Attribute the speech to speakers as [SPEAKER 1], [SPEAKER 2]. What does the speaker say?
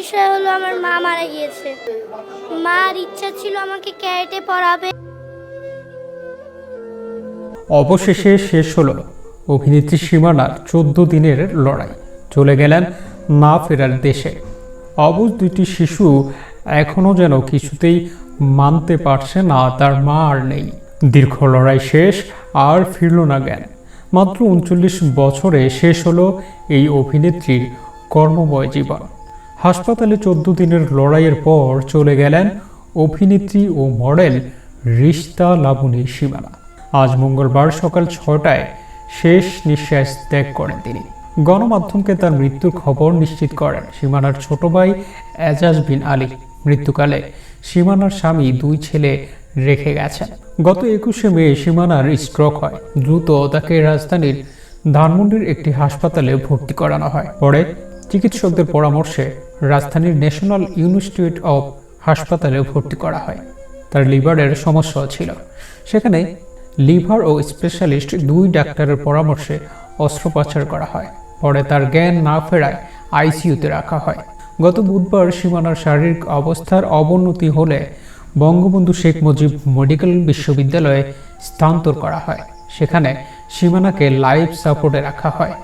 [SPEAKER 1] বিষয় হলো আমার মা মারা গিয়েছে। মার ইচ্ছা ছিল আমাকে ক্যারেটে পড়াবে।
[SPEAKER 2] অবশেষে শেষ হলো অভিনেত্রী সীমানার 14 দিনের লড়াই। চলে গেলেন না ফেরার দেশে। অবুঝ দুইটি শিশু এখনও যেন কিছুতেই মানতে পারছে না তার মা আর নেই। দীর্ঘ লড়াই শেষ, আর ফিরল না জ্ঞান। মাত্র 39 বছরে শেষ হলো এই অভিনেত্রীর কর্মময় জীবন। হাসপাতালে 14 দিনের লড়াইয়ের পর চলে গেলেন অভিনেত্রী ও মডেল রিশতা লাবণী সীমানা। আজ মঙ্গলবার সকাল 6টায় শেষ নিঃশ্বাস ত্যাগ করেন তিনি। গণমাধ্যমকে তার মৃত্যুর খবর নিশ্চিত করেন সীমানার ছোট ভাই এজাজ বিন আলী। মৃত্যুকালে সীমানার স্বামী 2 ছেলে রেখে গেছেন। গত 21শে মে সীমানার স্ট্রোক হয়। দ্রুত তাকে রাজধানীর ধানমন্ডির একটি হাসপাতালে ভর্তি করানো হয়। পরে চিকিৎসকদের পরামর্শে রাজধানীর ন্যাশনাল ইনস্টিটিউট অব হাসপাতালে ভর্তি করা হয়। তার লিভারের সমস্যা ছিল। সেখানে লিভার ও স্পেশালিস্ট 2 ডাক্তারের পরামর্শে অস্ত্রোপচার করা হয়। পরে তার জ্ঞান না ফেরায় আইসিইউতে রাখা হয়। গত বুধবার সীমানার শারীরিক অবস্থার অবনতি হলে বঙ্গবন্ধু শেখ মুজিব মেডিকেল বিশ্ববিদ্যালয়ে স্থানান্তর করা হয়। সেখানে সীমানাকে লাইফ সাপোর্টে রাখা হয়।